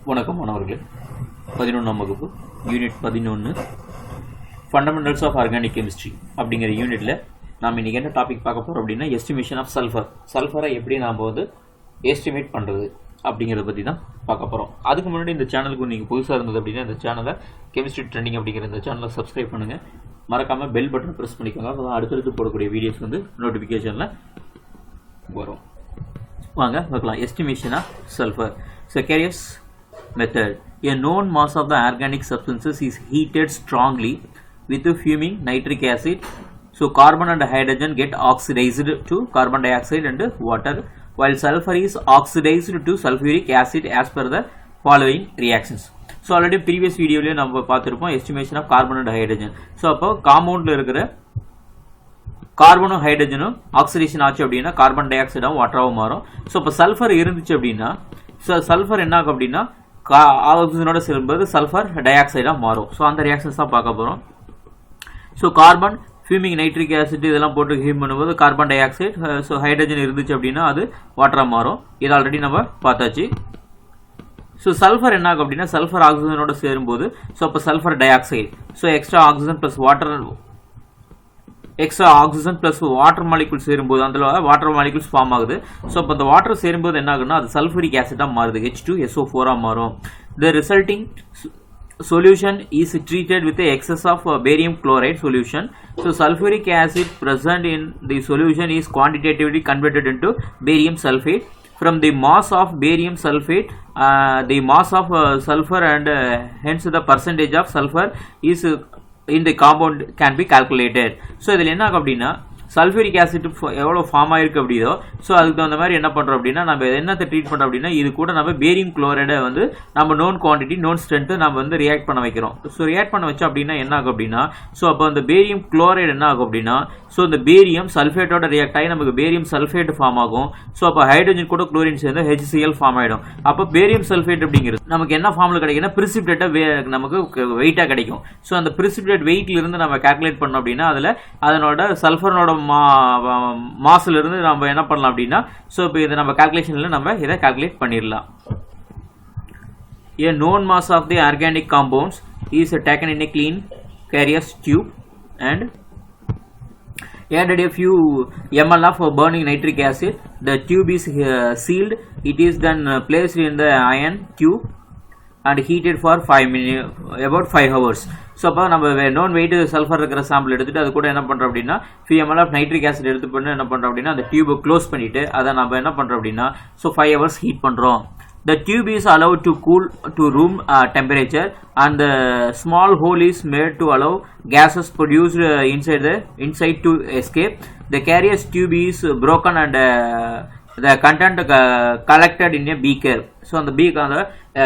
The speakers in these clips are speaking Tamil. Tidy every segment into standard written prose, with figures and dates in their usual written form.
வணக்கம் மாணவர்களே. 11ஆம் வகுப்பு unit 11 fundamentals of organic chemistry அப்படிங்கிற யூனிட்ல நாம் இன்னைக்கு என்ன டாபிக் பார்க்க போறோம் அப்படின்னா எஸ்டிமேஷன் ஆஃப் சல்ஃபரை எப்படி நாம் வந்து எஸ்டிமேட் பண்றது அப்படிங்கிறத பற்றி தான் பார்க்க போகிறோம். அதுக்கு முன்னாடி இந்த சேனலுக்கு நீங்கள் புதுசாக இருந்தது அப்படின்னா இந்த சேனலை கெமிஸ்ட்ரி ட்ரெண்டிங் அப்படிங்கிற இந்த சேனலை சப்ஸ்கிரைப் பண்ணுங்கள். மறக்காமல் பெல் பட்டன் ப்ரெஸ் பண்ணிக்கோங்க. அப்போ தான் அடுத்தடுத்து போடக்கூடிய வீடியோஸ் வந்து நோட்டிஃபிகேஷனில் வரும். வாங்க பார்க்கலாம். Estimation of sulphur. Zacharias method. A known mass of the organic substances is heated strongly with fuming nitric acid. So carbon and hydrogen get oxidized to carbon dioxide and water, while sulfur is oxidized to sulfuric acid as per the following reactions. So already previous video la நம்ம பார்த்திருப்போம் estimation of carbon and hydrogen. So அப்போ காம்பவுண்ட்ல இருக்கிற கார்பனும் ஹைட்ரஜனும் ஆக்சிடேஷன் ஆச்சு அப்படின்னா கார்பன் டை ஆக்சைடாகவும் வாட்டராகவும் மாறும். ஸோ இப்போ சல்ஃபர் இருந்துச்சு அப்படின்னா சல்ஃபர் என்ன ஆகும் அப்படின்னா ஆக்சிஜனோட சேரும்போது சல்ஃபர் டை ஆக்சைடாக மாறும். ஸோ அந்த ரியாக்ஷன்ஸ் தான் பார்க்க போகிறோம். So carbon fuming nitric acid இதெல்லாம் போட்டு ஹீட் பண்ணும்போது carbon di oxide, so hydrogen இருந்துச்சு அப்படின்னா அது வாட்டராக மாறும். இது ஆல்ரெடி நம்ம பார்த்தாச்சு. ஸோ சல்ஃபர் என்ன ஆகும் அப்படின்னா சல்ஃபர் ஆக்சிஜனோட சேரும்போது ஸோ அப்போ sulphur di oxide, so extra oxygen plus water molecules சேரும்போது அந்த வாட்டர் மாலிகுல்ஸ் ஃபார்ம் ஆகுது. ஸோ அப்போ அந்த வாட்டர் சேரும்போது என்ன ஆகுதுன்னா அது சல்ஃபரிக் ஆசிடாக மாறுது, H2SO4 மாறும். The resulting solution is treated with the excess of barium chloride solution. So sulfuric acid present in the solution is quantitatively converted into barium sulfate. From the mass of barium sulfate, the mass of sulfur and hence the percentage of sulfur is in the compound can be calculated. So இதில் என்ன ஆகும் அப்படின்னா சல்ஃபூரிக் ஆசிட் எவ்வளோ ஃபார்ம் ஆயிருக்கு அப்படியோ ஸோ அதுக்கு தகுந்த மாதிரி என்ன பண்ணுறோம் அப்படின்னா நம்ம என்னத்தை ட்ரீட் பண்ணுறோம் அப்படின்னா இது கூட நம்ம பேரியம் குளோரைடை வந்து நம்ம நோன் குவான்டிட்டி நோன் ஸ்ட்ரென்த்து நம்ம வந்து ரியாக்ட் பண்ண வைக்கிறோம். ஸோ ரியாக்ட் பண்ண வச்சோம் அப்படின்னா என்ன ஆகும் அப்படின்னா ஸோ அப்போ அந்த பேரியம் குளோரைடு என்ன ஆகும் அப்படின்னா ஸோ இந்த பேரியம் சல்ஃபேட்டோட ரியாக்ட் ஆகி நமக்கு பேரியம் சல்ஃபேட் ஃபார்ம் ஆகும். ஸோ அப்போ ஹைட்ரஜன் கூட குளோரின் சேர்ந்து HCl ஃபார்ம் ஆகிடும். அப்போ பேரியம் சல்ஃபேட் அப்படிங்கிறது நமக்கு என்ன ஃபார்மில் கிடைக்குன்னா பிரிசிபிடேட்டாக நமக்கு வெயிட்டாக கிடைக்கும். ஸோ அந்த பிரிசிபிடேட் வெயிட்ல இருந்து நம்ம கால்குலேட் பண்ணோம் அப்படின்னா அதில் அதனோட சல்ஃபரோட மாஸ்ல இருந்து நம்ம என்ன பண்ணலாம் அப்படின்னா ஸோ இப்போ இதை நம்ம கால்குலேஷன்ல நம்ம இதை கால்குலேட் பண்ணிடலாம். A known mass of the organic compounds is taken in a clean carrier tube and added a few ml of burning nitric acid. The tube is sealed. It is then placed in the iron tube and heated for 5 minutes, about 5 hours. So அப்போ நம்ம நோன் வெயிட் சல்ஃபர் இருக்கிற சாம்பிள் எடுத்துகிட்டு அது கூட என்ன பண்ணுறோம் அப்படின்னா ml ஆஃப் நைட்ரிக் ஆசிட் எடுத்து பண்ணி என்ன பண்ணுறோம் அப்படின்னா அந்த டியூபை க்ளோஸ் பண்ணிவிட்டு அதை நம்ம என்ன பண்ணுறோம் அப்படின்னா ஸோ 5 hours ஹீட் பண்ணுறோம். The tube is allowed to cool to room temperature and the small hole is made to allow gases produced inside to escape. The carrier's tube is broken and the content collected in a beaker. So அந்த அந்த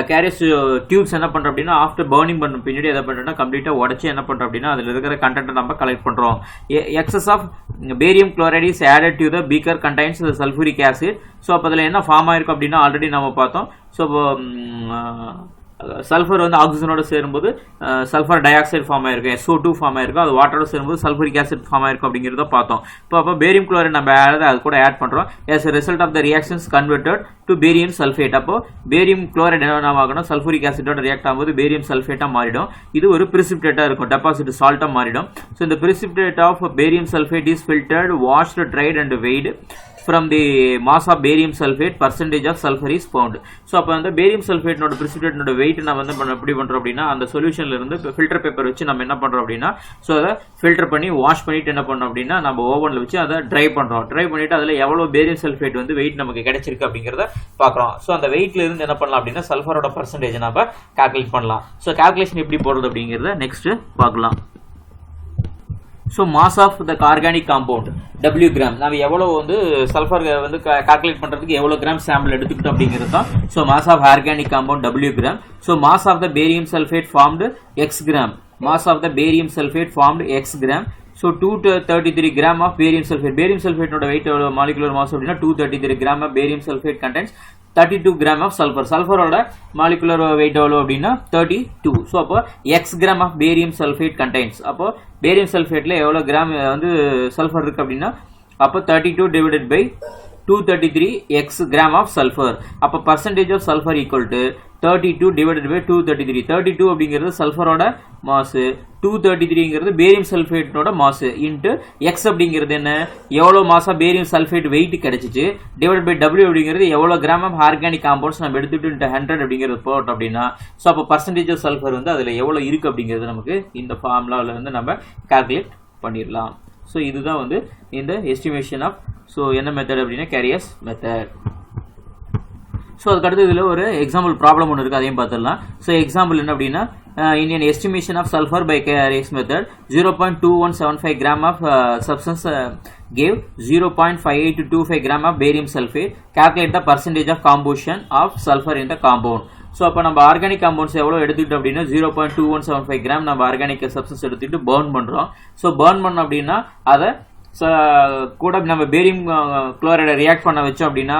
கேரியஸ் டியூப்ஸ் என்ன பண்ணுறோம் அப்படின்னா ஆஃப்டர் பர்னிங் பண்ண பின்னாடி எதை பண்ணுறோம்னா கம்ப்ளீட்டாக உடச்சி என்ன பண்ணுறோம் அப்படின்னா அதில் இருக்கிற கண்டென்ட்டை நம்ம கலெக்ட் பண்ணுறோம். Excess of barium chloride is added to the beaker contains sulphuric acid. So அப்போ அதில் என்ன ஃபார்ம் ஆயிருக்கும் அப்படின்னா ஆல்ரெடி நம்ம பார்த்தோம். ஸோ சல்ஃபர் வந்து ஆக்சிஜனோட சேரும்போது சல்ஃபர் டை ஆக்சைடு ஃபார்ம் ஆயிருக்கும், SO2 ஃபார்ம் ஆயிருக்கும். அது வாட்டரோட சேரும்போது சல்ஃபரிக் ஆசிட் ஃபார்ம் ஆயிருக்கும் அப்படிங்கிறத பார்த்தோம். இப்போ பேரியம் குளோரைட் நம்ம அது கூட ஆட் பண்ணுறோம். as a result of the reactions converted to barium sulfate. அப்போ பேரியம் குளோரைட் என்ன ஆகணும் சல்ஃபரிக் ஆசிடோட ரியாக்ட் ஆகும்போது பேரியம் சல்ஃபேட்டாக மாறிடும். இது ஒரு பிரிசிபிடேட்டாக இருக்கும், டெபாசிட் சால்ட்டாக மாறிடும். ஸோ இந்த precipitate of barium sulphate is filtered, washed, dried and weighed. From the mass of barium sulfate, percentage of sulfur is found. So அப்போ அந்த பேரியம் சல்ஃபேட்னோட பிரிசிபிடேட்னோட வெயிட் நம்ம வந்து எப்படி பண்ணுறோம் அப்படின்னா அந்த சொல்யூஷன்ல இருந்து ஃபில்டர் பேப்பர் வச்சு நம்ம என்ன பண்ணுறோம் அப்படின்னா ஸோ அதை ஃபில்டர் பண்ணி வாஷ் பண்ணிட்டு என்ன பண்ணோம் அப்படின்னா நம்ம ஓவனில் வச்சு அதை ட்ரை பண்ணுறோம். ட்ரை பண்ணிட்டு அதில் எவ்வளோ பேரியம் சல்ஃபேட் வந்து வெயிட் நமக்கு கிடைச்சிருக்கு அப்படிங்கிறத பார்க்குறோம். ஸோ அந்த வெயிட்ல இருந்து என்ன பண்ணலாம் அப்படின்னா சல்ஃபரோட பர்சன்டேஜ் நம்ம கால்குலேட் பண்ணலாம். ஸோ கால்குலேஷன் எப்படி போடுறது அப்படிங்கிறத நெக்ஸ்ட் பார்க்கலாம். So mass of the organic compound W gram நம்ம எவ்வளோ வந்து சல்ஃபர் வந்து கால்குலேட் பண்ணுறதுக்கு எவ்வளோ கிராம் சாம்பிள் எடுத்துக்கிட்டோம் அப்படிங்கிறது தான். So mass of organic compound W gram. So mass of the barium sulphate formed X gram. Mass of the barium sulphate formed X gram. So 233 gram of barium sulphate. Barium சல்ஃபேட்டோட வெயிட் மாலிகுலர் மாஸ் அப்படின்னா 233 gram of barium sulphate contains 32 gram of sulphur. சல்ஃபரோட மாலிகுலர் வெயிட் எவ்வளோ அப்படின்னா 32. ஸோ அப்போ X gram of barium sulphate contains. அப்போ பேரியம் சல்ஃபேட்ல எவ்வளோ கிராம் வந்து சல்ஃபர் இருக்கு அப்படின்னா அப்போ 32 divided by 233 x gram of sulfur. அப்ப percentage of sulfur equal to 32 divided by 233. 32 அப்படிங்கிறது சல்ஃபரோட மாஸ், 233ங்கிறது பேரியம் சல்ஃபேட்டோட மாஸ் இன்டு x அப்படிங்கிறது என்ன, எவ்வளவு மாசா பேரியம் சல்ஃபேட் வெயிட் கிடைச்சிச்சு, டிவைட் பை w அப்படிங்கிறது எவ்வளவு கிராம் ஆஃப் ஆர்கானிக் காம்பவுண்ட்ஸ் நம்ம எடுத்துட்டு இன்டு 100 அப்படிங்கிறது போட்டோம் அப்படின்னா, ஸோ அப்போ பர்சன்டேஜ் ஆஃப் சல்ஃபர் வந்து அதுல எவ்வளவு இருக்கு அப்படிங்கிறது நமக்கு இந்த ஃபார்முலால இருந்து நம்ம கால்குலேட் பண்ணிடலாம். ஸோ இதுதான் வந்து இந்த எஸ்டிமேஷன் ஆஃப், ஸோ என்ன மெத்தட் அப்படின்னா கேரியஸ் மெத்தட். ஸோ அதுக்கடுத்து இதில் ஒரு எக்ஸாம்பிள் ப்ராப்ளம் ஒன்று இருக்குது, அதையும் பார்த்துடலாம். ஸோ எக்ஸாம்பிள் என்ன அப்படின்னா, in an estimation of sulfur by Carrier method 0.2175 gram of substance gave 0.5825 gram of barium sulfate. Calculate the percentage of composition of sulfur in the compound. So அப்போ நம்ம ஆர்கானிக் காம்பவுண்ட்ஸ் எவ்வளோ எடுத்துக்கிட்டோம் அப்படின்னா 0.2175 கிராம் நம்ம ஆர்கானிக் சப்ஸ்டன்ஸ் எடுத்துக்கிட்டு பர்ன் பண்ணுறோம். ஸோ பர்ன் பண்ணோம் அப்படின்னா அதை கூட நம்ம பேரியம் குளோரைடை ரியாக்ட் பண்ண வச்சோம் அப்படின்னா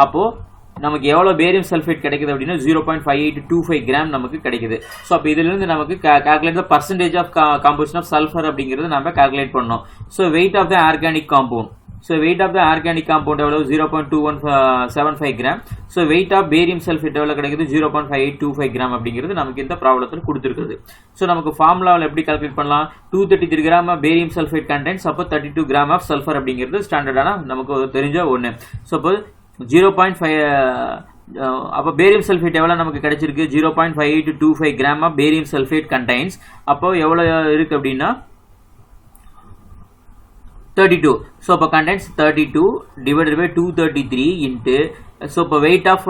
அப்போது நமக்கு எவ்வளோ பேரியம் சல்ஃபேட் கிடைக்குது அப்படின்னா 0.5825 கிராம் நமக்கு கிடைக்குது. ஸோ அப்போ இதிலிருந்து நமக்கு calculate the percentage of composition of sulphur அப்படிங்கிறது நம்ம கால்குலேட் பண்ணோம். So weight of the organic compound, so weight of the organic compound எவ்வளோ 0.2175 gram. So weight of barium sulphate எவ்வளோ கிடைக்குது 0.5825 கிராம் அப்படிங்கிறது நமக்கு இந்த ப்ராப்ளத்தில் கொடுத்துருக்குது. ஸோ நமக்கு ஃபார்முலாவில் எப்படி கால்குலேட் பண்ணலாம், 233 gram of barium sulphate contents, அப்போ 32 கிராம் ஆஃப் சல்ஃபர் அப்படிங்கிறது ஸ்டாண்டர்டான நமக்கு தெரிஞ்ச ஒன்று. ஸோ அப்போ 0.5 அப்போ பேரியம் சல்ஃபேட் எவ்வளோ நமக்கு கிடைச்சிருக்கு 0.5825 gram of barium sulphate contains. அப்போ எவ்வளோ இருக்கு அப்படின்னா 32. ஸோ அப்போ contents 32 divided by 233 into, so இப்போ வெயிட் ஆஃப்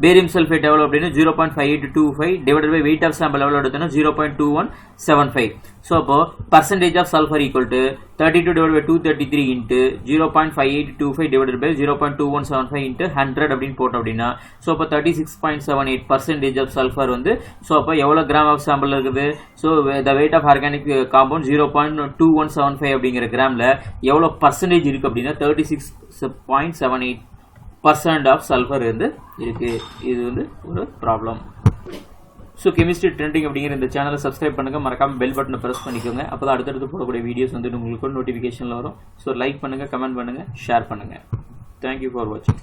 பேரியம் சல்ஃபேட் எவ்வளோ அப்படின்னா 0.5825 divided by weight of sample எவ்வளோ எடுத்தோம்னா 0.2175. ஸோ அப்போ percentage of sulphur equal to 32 divide by 233 into 0.5825 divided by 0.2175 into 100 அப்படின்னு போட்டோம் அப்படின்னா, ஸோ அப்போ 36.78% ஆஃப் சல்ஃபர் வந்து, ஸோ அப்போ எவ்வளோ கிராம் ஆஃப் சாம்பிள் இருக்குது, so the weight of organic compound 0.2175 அப்படிங்கிற கிராமில் எவ்வளோ பர்சன்டேஜ் இருக்குது அப்படின்னா 36.78% ஆஃப் சல்ஃபர் வந்து இருக்கு. இது வந்து ஒரு ப்ராப்ளம். ஸோ கெமிஸ்ட்ரி ட்ரெண்டிங் அப்படிங்கிற இந்த சேனலை சப்ஸ்கிரைப் பண்ணுங்கள், மறக்காமல் பெல் பட்டனை ப்ரெஸ் பண்ணிக்கோங்க. அப்போ தான் அடுத்தடுத்து போடக்கூடிய வீடியோஸ் வந்து உங்களுக்கு நோட்டிஃபிகேஷனில் வரும். ஸோ லைக் பண்ணுங்கள், கமெண்ட் பண்ணுங்கள், ஷேர் பண்ணுங்கள். தேங்க்யூ ஃபார் வாட்சிங்.